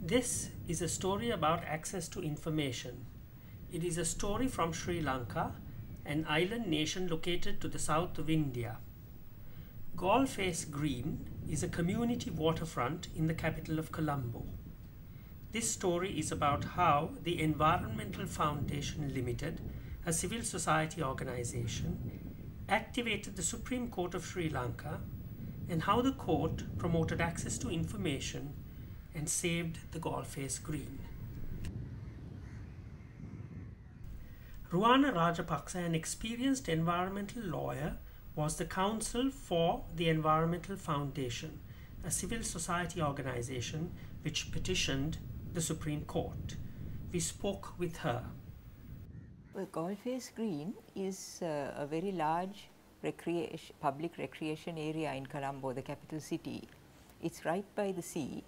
This is a story about access to information. It is a story from Sri Lanka, an island nation located to the south of India. Galface Green is a community waterfront in the capital of Colombo. This story is about how the Environmental Foundation Limited, a civil society organization, activated the Supreme Court of Sri Lanka and how the court promoted access to information and saved the Galface Green. Ruana Rajapaksa, an experienced environmental lawyer, was the counsel for the Environmental Foundation, a civil society organization which petitioned the Supreme Court. We spoke with her. Well, Galface Green is a very large public recreation area in Colombo, the capital city. It's right by the sea,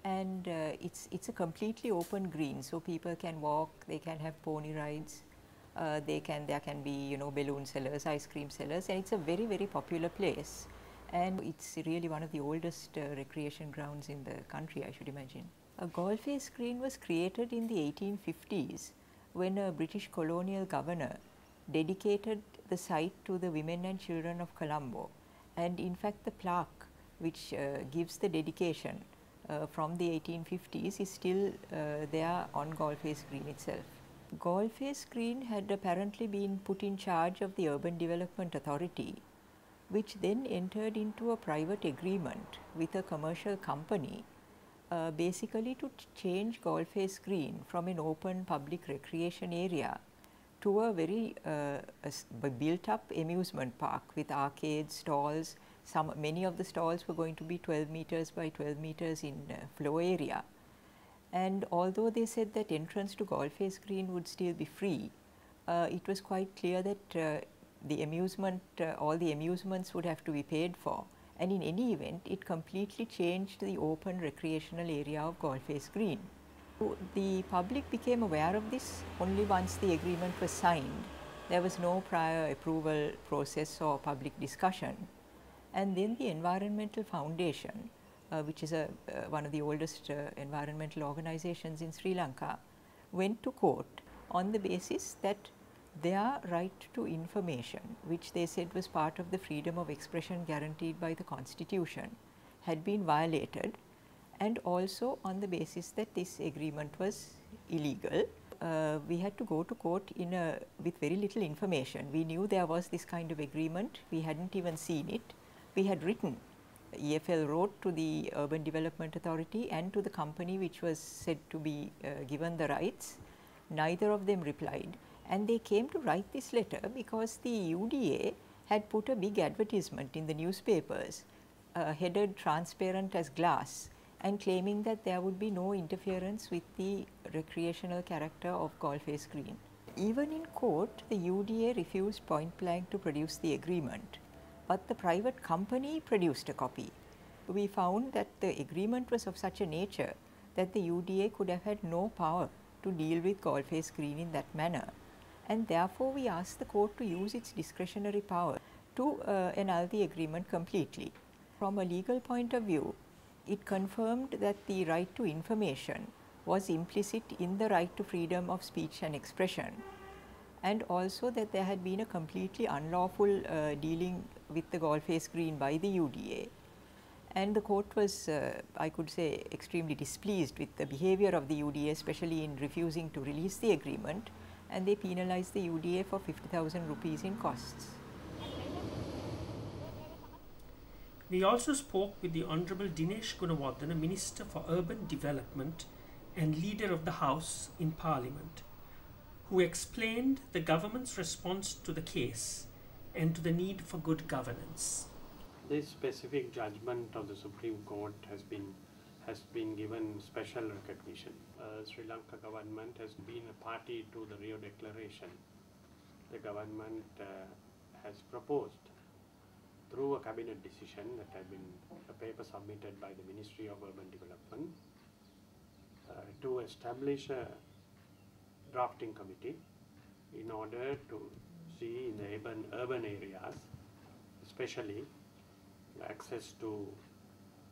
and it's a completely open green, so people can walk, they can have pony rides, there can be balloon sellers, ice cream sellers, and it's a very, very popular place, and it's really one of the oldest recreation grounds in the country, I should imagine. A Galface Green was created in the 1850s when a British colonial governor dedicated the site to the women and children of Colombo, and in fact the plaque which gives the dedication from the 1850s is still there on Galface Green itself. Galface Green had apparently been put in charge of the Urban Development Authority, which then entered into a private agreement with a commercial company basically to change Galface Green from an open public recreation area to a very built up amusement park with arcades, stalls. Many of the stalls were going to be 12 meters by 12 meters in floor area. And although they said that entrance to Galface Green would still be free, it was quite clear that all the amusements would have to be paid for. And in any event, it completely changed the open recreational area of Galface Green. The public became aware of this only once the agreement was signed. There was no prior approval process or public discussion. And then the Environmental Foundation, which is one of the oldest environmental organizations in Sri Lanka, went to court on the basis that their right to information, which they said was part of the freedom of expression guaranteed by the Constitution, had been violated, and also on the basis that this agreement was illegal. We had to go to court with very little information. We knew there was this kind of agreement, we hadn't even seen it. We had written, EFL wrote to the Urban Development Authority and to the company which was said to be given the rights. Neither of them replied, and they came to write this letter because the UDA had put a big advertisement in the newspapers, headed transparent as glass, and claiming that there would be no interference with the recreational character of Galface Green. Even in court, the UDA refused point blank to produce the agreement, but the private company produced a copy. We found that the agreement was of such a nature that the UDA could have had no power to deal with Galface Green in that manner, and therefore we asked the court to use its discretionary power to annul the agreement completely. From a legal point of view, it confirmed that the right to information was implicit in the right to freedom of speech and expression, and also that there had been a completely unlawful dealing with the Galface Green by the UDA. And the court was, I could say, extremely displeased with the behavior of the UDA, especially in refusing to release the agreement, and they penalized the UDA for 50,000 rupees in costs. We also spoke with the Honorable Dinesh Gunawardena, Minister for Urban Development and Leader of the House in Parliament, who explained the government's response to the case and to the need for good governance. This specific judgment of the Supreme Court has been given special recognition. Sri Lanka government has been a party to the Rio Declaration. The government has proposed through a cabinet decision that had been a paper submitted by the Ministry of Urban Development to establish a drafting committee in order to see in the urban areas, especially access to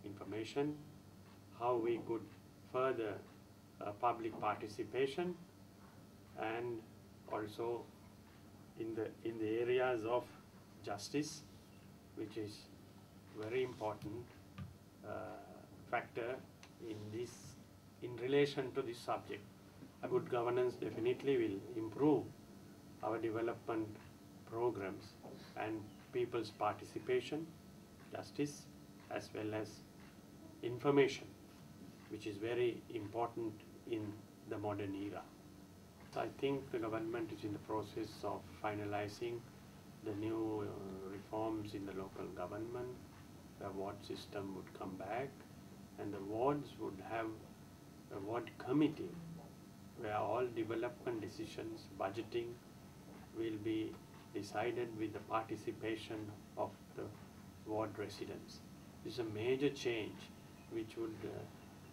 information, how we could further public participation, and also in the areas of justice, which is very important factor in relation to this subject. A good governance definitely will improve our development programs and people's participation, justice, as well as information, which is very important in the modern era. So I think the government is in the process of finalizing the new reforms in the local government. The ward system would come back, and the wards would have a ward committee where all development decisions, budgeting will be decided with the participation of the ward residents. This is a major change which would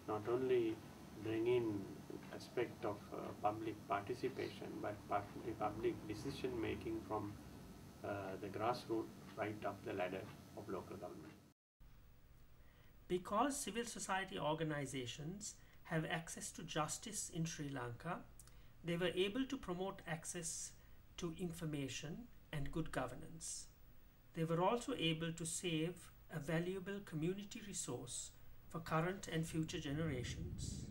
not only bring in aspect of public participation, but public decision making from the grassroots right up the ladder of local government. Because civil society organizations have access to justice in Sri Lanka, they were able to promote access to information and good governance. They were also able to save a valuable community resource for current and future generations.